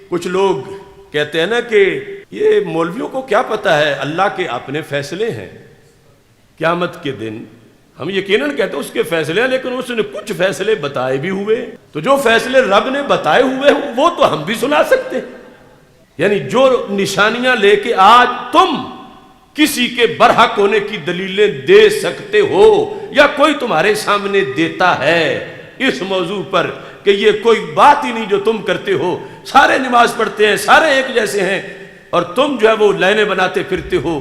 کچھ لوگ کہتے ہیں نا کہ یہ مولویوں کو کیا پتا ہے، اللہ کے اپنے فیصلے ہیں، قیامت کے دن ہم یقیناً کہتے ہیں اس کے فیصلے ہیں، لیکن اس نے کچھ فیصلے بتائے بھی ہوئے، تو جو فیصلے رب نے بتائے ہوئے ہیں وہ تو ہم بھی سنا سکتے ہیں۔ یعنی جو نشانیاں لے کے آج تم کسی کے برحق ہونے کی دلیلیں دے سکتے ہو یا کوئی تمہارے سامنے دیتا ہے اس موضوع پر کہ یہ کوئی بات ہی نہیں جو تم کرتے ہو، سارے نماز پڑھتے ہیں، سارے ایک جیسے ہیں، اور تم جو ہے وہ لائنیں بناتے پھرتے ہو،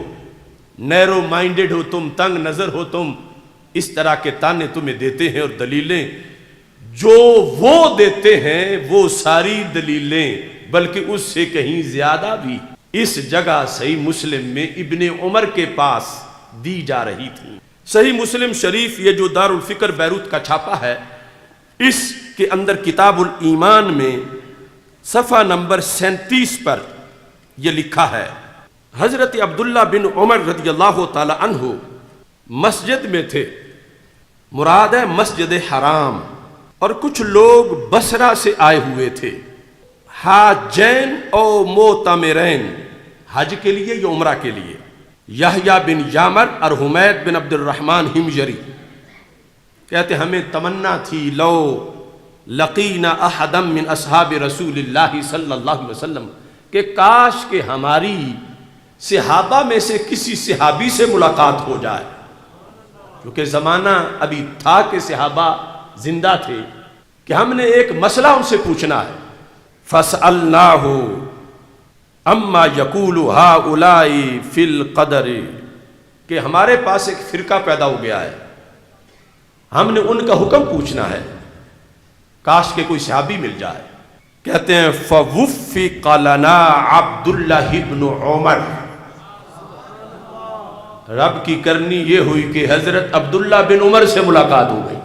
نیرو مائنڈڈ ہو تم، تنگ نظر ہو تم، اس طرح کے تانے تمہیں دیتے ہیں، اور دلیلیں جو وہ دیتے ہیں وہ ساری دلیلیں بلکہ اس سے کہیں زیادہ بھی اس جگہ صحیح مسلم میں ابن عمر کے پاس دی جا رہی تھی۔ صحیح مسلم شریف یہ جو دارالفکر بیروت کا چھاپا ہے، اس کے اندر کتاب الایمان میں صفحہ نمبر 37 پر یہ لکھا ہے، حضرت عبداللہ بن عمر رضی اللہ تعالی عنہ مسجد میں تھے، مراد ہے مسجد حرام، اور کچھ لوگ بصرہ سے آئے ہوئے تھے، حاجین او معتمرین، حج کے لیے یا عمرہ کے لیے، یحییٰ بن یامر اور حمید بن عبد الرحمن ہمجری کہتے ہمیں تمنا تھی لو لقینا احدا من اصحاب رسول اللہ صلی اللہ علیہ وسلم کہ کاش کہ ہماری صحابہ میں سے کسی صحابی سے ملاقات ہو جائے، کیونکہ زمانہ ابھی تھا کہ صحابہ زندہ تھے، کہ ہم نے ایک مسئلہ ان سے پوچھنا ہے۔ فَاسْأَلْنَاهُ اما یقول ہؤلاء فی القدر، کہ ہمارے پاس ایک فرقہ پیدا ہو گیا ہے، ہم نے ان کا حکم پوچھنا ہے، کاش کہ کوئی صحابی مل جائے۔ کہتے ہیں فوفق لنا عبداللہ بن عمر، رب کی کرنی یہ ہوئی کہ حضرت عبداللہ بن عمر سے ملاقات ہو گئی،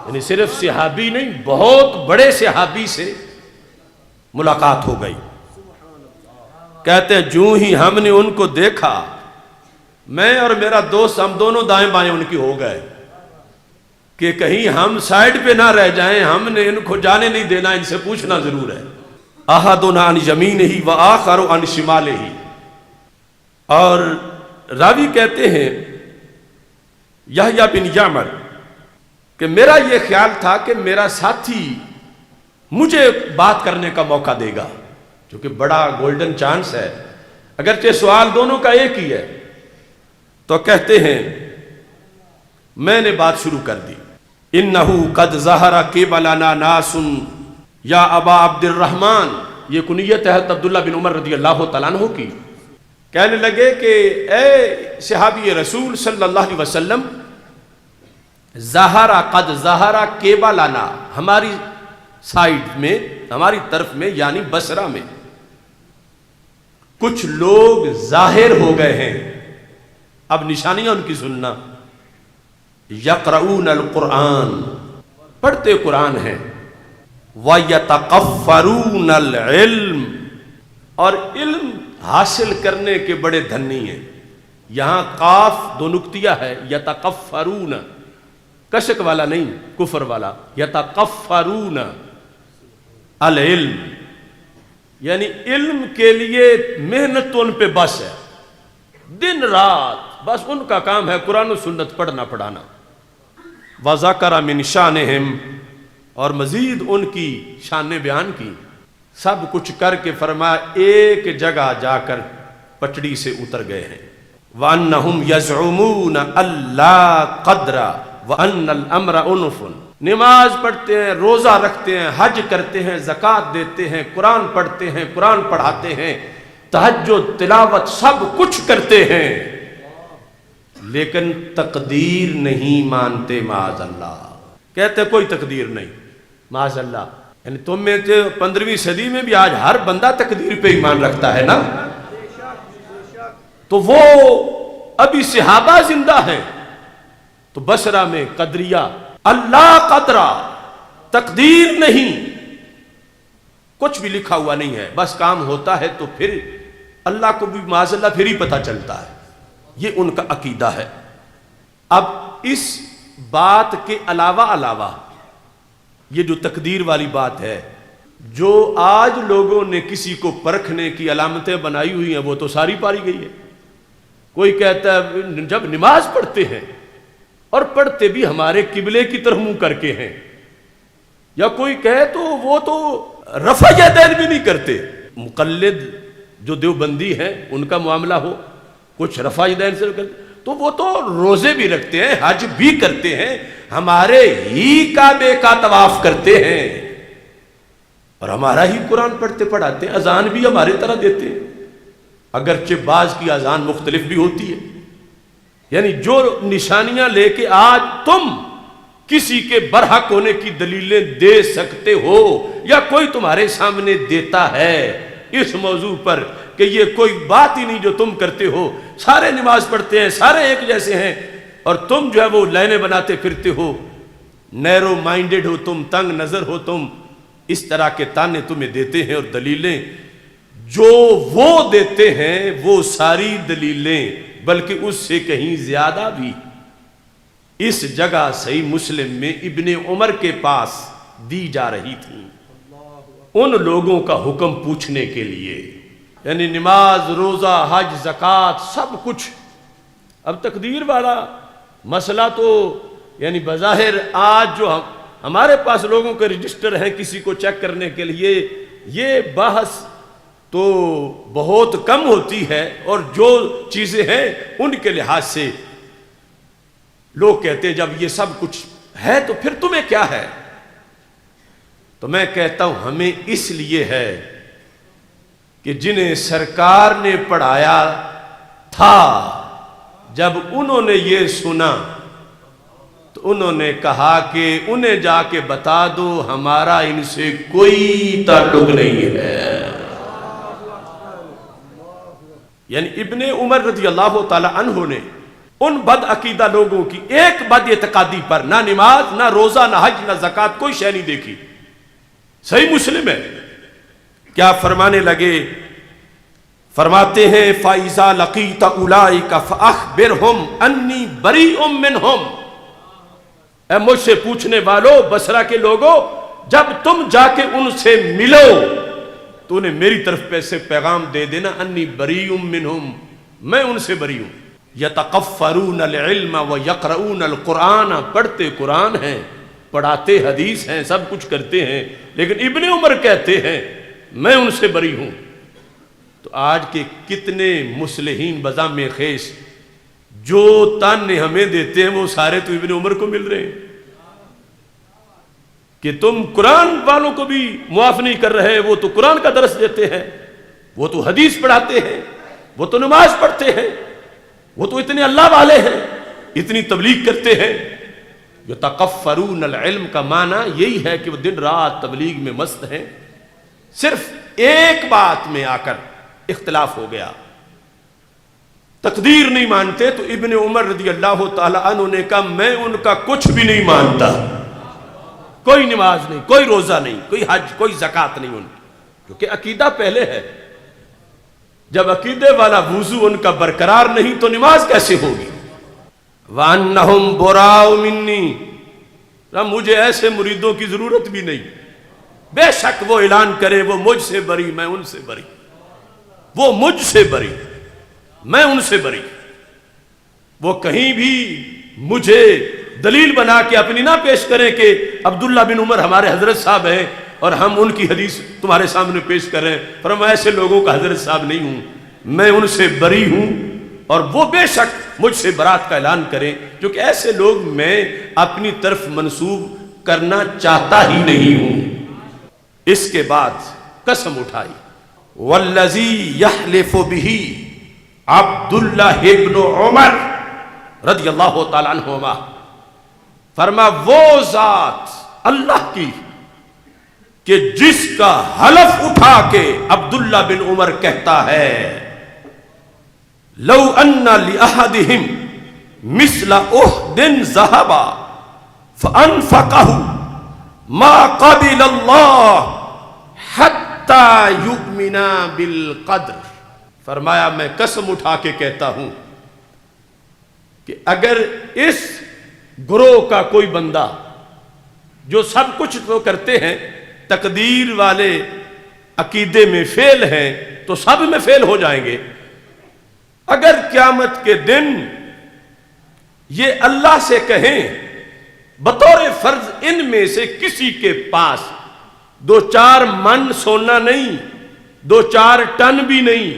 یعنی صرف صحابی نہیں، بہت بڑے صحابی سے ملاقات ہو گئی۔ کہتے ہیں جوں ہی ہم نے ان کو دیکھا، میں اور میرا دوست ہم دونوں دائیں بائیں ان کی ہو گئے کہ کہیں ہم سائیڈ پہ نہ رہ جائیں، ہم نے ان کو جانے نہیں دینا، ان سے پوچھنا ضرور ہے۔ احدنا عن یمینہ وآخر عن شمالہ، اور راوی کہتے ہیں یحییٰ بن یامر کہ میرا یہ خیال تھا کہ میرا ساتھی مجھے بات کرنے کا موقع دے گا، کیونکہ بڑا گولڈن چانس ہے، اگرچہ سوال دونوں کا ایک ہی ہے۔ تو کہتے ہیں میں نے بات شروع کر دی، انہو قد ظہر قبلنا ناس یا ابا عبد الرحمن، یہ کنیت ہے حضرت عبداللہ بن عمر رضی اللہ تعالیٰ عنہ کی، کہنے لگے کہ اے صحابی رسول صلی اللہ علیہ وسلم، ظہر قد ظہر قبلنا، ہماری سائیڈ میں، ہماری طرف میں یعنی بصرہ میں کچھ لوگ ظاہر ہو گئے ہیں، اب نشانیاں ان کی سننا، یقرؤون القرآن، پڑھتے قرآن ہیں، وَيَتَقَفَّرُونَ الْعِلْمِ، اور علم حاصل کرنے کے بڑے دھنی ہیں۔ یہاں قاف دو نقطیہ ہے، یتقفرون، کشک والا نہیں، کفر والا، یتقفرون العلم، یعنی علم کے لیے محنت تو ان پہ بس ہے، دن رات بس ان کا کام ہے قرآن و سنت پڑھنا پڑھانا۔ وَذَكَرَ مِنْ شَانِهِمْ، اور مزید ان کی شان بیان کی، سب کچھ کر کے فرمایا ایک جگہ جا کر پٹڑی سے اتر گئے ہیں۔ وَأَنَّهُمْ يَزْعُمُونَ أَلَّا قَدْرَ وَأَنَّ الْأَمْرَ أُنُفٌ، نماز پڑھتے ہیں، روزہ رکھتے ہیں، حج کرتے ہیں، زکوٰۃ دیتے ہیں، قرآن پڑھتے ہیں، قرآن پڑھاتے ہیں، تہجد تلاوت سب کچھ کرتے ہیں، لیکن تقدیر نہیں مانتے، معاذ اللہ، کہتے کوئی تقدیر نہیں، معاذ اللہ۔ یعنی تم میں سے 15ویں صدی میں بھی آج ہر بندہ تقدیر پہ ایمان رکھتا ہے نا، تو وہ ابھی صحابہ زندہ ہیں، تو بصرہ میں قدریہ، اللہ قدرہ، تقدیر نہیں، کچھ بھی لکھا ہوا نہیں ہے، بس کام ہوتا ہے تو پھر اللہ کو بھی معاذ اللہ پھر ہی پتہ چلتا ہے، یہ ان کا عقیدہ ہے۔ اب اس بات کے علاوہ یہ جو تقدیر والی بات ہے، جو آج لوگوں نے کسی کو پرکھنے کی علامتیں بنائی ہوئی ہیں وہ تو ساری پاری گئی ہے۔ کوئی کہتا ہے جب نماز پڑھتے ہیں اور پڑھتے بھی ہمارے قبلے کی طرف منہ کر کے ہیں، یا کوئی کہے تو وہ تو رفع یدین بھی نہیں کرتے۔ مقلد جو دیوبندی ہیں ان کا معاملہ ہو، کچھ رفع یدین سے کرتے تو وہ تو روزے بھی رکھتے ہیں، حج بھی کرتے ہیں، ہمارے ہی کعبے کا طواف کرتے ہیں، اور ہمارا ہی قرآن پڑھتے پڑھاتے ہیں، اذان بھی ہمارے طرح دیتے ہیں، اگرچہ بعض کی اذان مختلف بھی ہوتی ہے۔ یعنی جو نشانیاں لے کے آج تم کسی کے برحق ہونے کی دلیلیں دے سکتے ہو، یا کوئی تمہارے سامنے دیتا ہے اس موضوع پر کہ یہ کوئی بات ہی نہیں جو تم کرتے ہو، سارے نماز پڑھتے ہیں، سارے ایک جیسے ہیں، اور تم جو ہے وہ لائنیں بناتے پھرتے ہو، نیرو مائنڈڈ ہو تم، تنگ نظر ہو تم، اس طرح کے تانے تمہیں دیتے ہیں، اور دلیلیں جو وہ دیتے ہیں وہ ساری دلیلیں بلکہ اس سے کہیں زیادہ بھی اس جگہ صحیح مسلم میں ابن عمر کے پاس دی جا رہی تھی ان لوگوں کا حکم پوچھنے کے لیے۔ یعنی نماز، روزہ، حج، زکوٰۃ سب کچھ۔ اب تقدیر والا مسئلہ تو یعنی بظاہر آج جو ہمارے پاس لوگوں کے رجسٹر ہیں کسی کو چیک کرنے کے لیے، یہ بحث تو بہت کم ہوتی ہے، اور جو چیزیں ہیں ان کے لحاظ سے لوگ کہتے ہیں جب یہ سب کچھ ہے تو پھر تمہیں کیا ہے؟ تو میں کہتا ہوں ہمیں اس لیے ہے کہ جنہیں سرکار نے پڑھایا تھا جب انہوں نے یہ سنا تو انہوں نے کہا کہ انہیں جا کے بتا دو ہمارا ان سے کوئی تعلق نہیں ہے۔ یعنی ابن عمر رضی اللہ تعالی عنہ نے ان بد عقیدہ لوگوں کی ایک بد اعتقادی پر نہ نماز، نہ روزہ، نہ حج، نہ زکوٰۃ کوئی شے نہیں دیکھی۔ صحیح مسلم ہے، کیا فرمانے لگے؟ فرماتے ہیں فَإِذَا لَقِيتَ أُولَئِكَ فَأَخْبِرْهُمْ أَنِّي بَرِيءٌ مِّنْهُمْ۔ اے مجھ سے پوچھنے والو، بصرہ کے لوگوں، جب تم جا کے ان سے ملو تو انہیں میری طرف سے پیغام دے دینا انی بریء منہم، میں ان سے بری ہوں۔ یتقفرون العلم ویقرؤون القرآن، پڑھتے قرآن ہیں، پڑھاتے حدیث ہیں، سب کچھ کرتے ہیں، لیکن ابن عمر کہتے ہیں میں ان سے بری ہوں۔ تو آج کے کتنے مصلحین بزام خیش جو تانے ہمیں دیتے ہیں وہ سارے تو ابن عمر کو مل رہے ہیں کہ تم قرآن والوں کو بھی معاف نہیں کر رہے، وہ تو قرآن کا درس دیتے ہیں، وہ تو حدیث پڑھاتے ہیں، وہ تو نماز پڑھتے ہیں، وہ تو اتنے اللہ والے ہیں، اتنی تبلیغ کرتے ہیں۔ یتقفرون العلم کا معنی یہی ہے کہ وہ دن رات تبلیغ میں مست ہیں۔ صرف ایک بات میں آ کر اختلاف ہو گیا، تقدیر نہیں مانتے، تو ابن عمر رضی اللہ تعالی عنہ نے کہا میں ان کا کچھ بھی نہیں مانتا، کوئی نماز نہیں، کوئی روزہ نہیں، کوئی حج، کوئی زکوٰۃ نہیں ان کی، کیونکہ عقیدہ پہلے ہے۔ جب عقیدے والا وضو ان کا برقرار نہیں تو نماز کیسے ہوگی؟ وَأَنَّهُمْ بُرَاءُ مِنِّي، مجھے ایسے مریدوں کی ضرورت بھی نہیں، بے شک وہ اعلان کرے وہ مجھ سے بری، میں ان سے بری، وہ مجھ سے بری، میں ان سے بری، وہ کہیں بھی مجھے دلیل بنا کے اپنی نہ پیش کریں کہ عبداللہ بن عمر ہمارے حضرت صاحب ہیں اور ہم ان کی حدیث تمہارے سامنے پیش کر رہے ہیں، پر میں ایسے لوگوں کا حضرت صاحب نہیں ہوں، میں ان سے بری ہوں، اور وہ بے شک مجھ سے برات کا اعلان کریں، کیونکہ ایسے لوگ میں اپنی طرف منسوب کرنا چاہتا ہی نہیں ہوں۔ اس کے بعد قسم اٹھائی، والذی یحلف بہ عبداللہ ابن عمر رضی اللہ تعالی عنہما، فرما وہ ذات اللہ کی کہ جس کا حلف اٹھا کے عبداللہ بن عمر کہتا ہے لو ان لأحدہم مثل احد ذہبا فانفقہ ما قبل اللہ حتی یؤمنا بالقدر، فرمایا میں قسم اٹھا کے کہتا ہوں کہ اگر اس گروہ کا کوئی بندہ جو سب کچھ تو کرتے ہیں تقدیر والے عقیدے میں فیل ہیں تو سب میں فیل ہو جائیں گے۔ اگر قیامت کے دن یہ اللہ سے کہیں بطور فرض ان میں سے کسی کے پاس 2-4 من سونا نہیں، 2-4 ٹن بھی نہیں،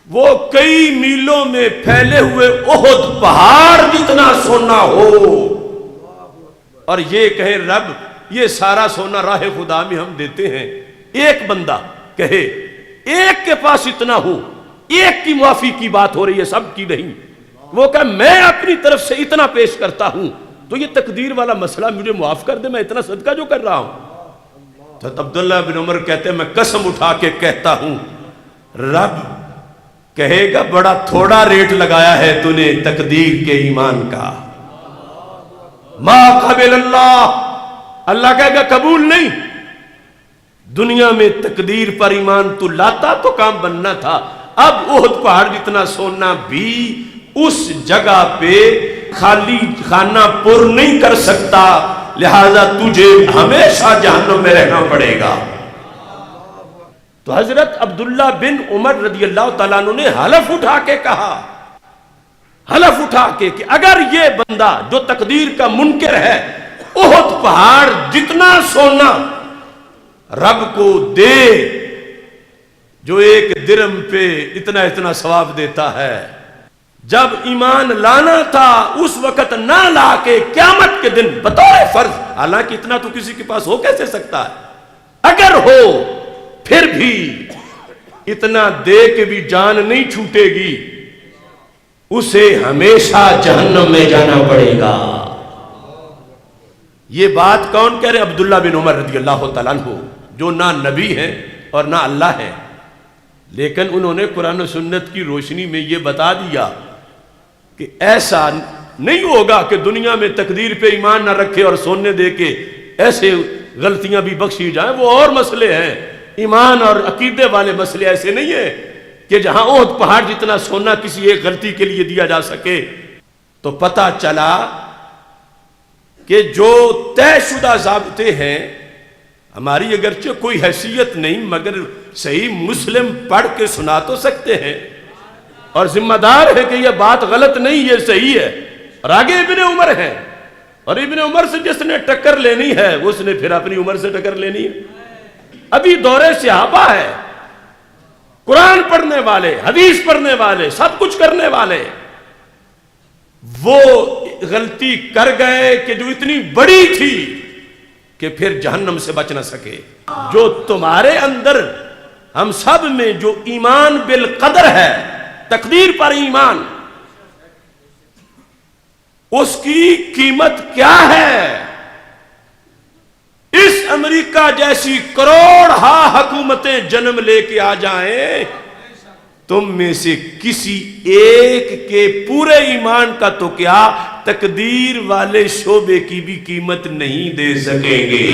وہ کئی میلوں میں پھیلے ہوئے احد پہاڑ جتنا سونا ہو، اور یہ کہے رب یہ سارا سونا راہ خدا میں ہم دیتے ہیں، ایک بندہ کہے، ایک کے پاس اتنا ہو، ایک کی معافی کی بات ہو رہی ہے، سب کی نہیں، وہ کہے میں اپنی طرف سے اتنا پیش کرتا ہوں تو یہ تقدیر والا مسئلہ مجھے معاف کر دے، میں اتنا صدقہ جو کر رہا ہوں۔ تو عبداللہ بن عمر کہتے ہیں میں قسم اٹھا کے کہتا ہوں رب کہے گا بڑا تھوڑا ریٹ لگایا ہے تو نے تقدیر کے ایمان کا، ما قبل اللہ کہے گا قبول نہیں۔ دنیا میں تقدیر پر ایمان تو لاتا تو کام بننا تھا، اب احد پہاڑ جتنا سونا بھی اس جگہ پہ خالی خانہ پر نہیں کر سکتا، لہذا تجھے ہمیشہ جہنم میں رہنا پڑے گا۔ تو حضرت عبداللہ بن عمر رضی اللہ تعالیٰ عنہ نے حلف اٹھا کے کہا، حلف اٹھا کے کہ اگر یہ بندہ جو تقدیر کا منکر ہے احد پہاڑ جتنا سونا رب کو دے جو 1 درم پہ اتنا اتنا ثواب دیتا ہے، جب ایمان لانا تھا اس وقت نہ لا کے قیامت کے دن بطور فرض، حالانکہ اتنا تو کسی کے پاس ہو کیسے سکتا ہے، اگر ہو پھر بھی اتنا دے کے بھی جان نہیں چھوٹے گی، اسے ہمیشہ جہنم میں جانا پڑے گا۔ یہ بات کون کہہ رہے؟ عبداللہ بن عمر رضی اللہ تعالیٰ عنہ، جو نہ نبی ہیں اور نہ اللہ ہے، لیکن انہوں نے قرآن و سنت کی روشنی میں یہ بتا دیا کہ ایسا نہیں ہوگا کہ دنیا میں تقدیر پہ ایمان نہ رکھے اور سونے دے کے ایسے غلطیاں بھی بخشی جائیں، وہ اور مسئلے ہیں، ایمان اور عقیدے والے مسئلے ایسے نہیں ہیں کہ جہاں احد پہاڑ جتنا سونا کسی ایک غلطی کے لیے دیا جا سکے۔ تو پتہ چلا کہ جو طے شدہ ضابطے ہیں، ہماری اگرچہ کوئی حیثیت نہیں مگر صحیح مسلم پڑھ کے سنا تو سکتے ہیں اور ذمہ دار ہے کہ یہ بات غلط نہیں، یہ صحیح ہے، اور آگے ابن عمر ہیں، اور ابن عمر سے جس نے ٹکر لینی ہے اس نے پھر اپنی عمر سے ٹکر لینی ہے۔ ابھی دور صحابہ ہے، قرآن پڑھنے والے، حدیث پڑھنے والے، سب کچھ کرنے والے، وہ غلطی کر گئے کہ جو اتنی بڑی تھی کہ پھر جہنم سے بچ نہ سکے۔ جو تمہارے اندر ہم سب میں جو ایمان بالقدر ہے، تقدیر پر ایمان، اس کی قیمت کیا ہے؟ اس امریکہ جیسی کروڑہا حکومتیں جنم لے کے آ جائیں، تم میں سے کسی ایک کے پورے ایمان کا تو کیا تقدیر والے شعبے کی بھی قیمت نہیں دے سکیں گے۔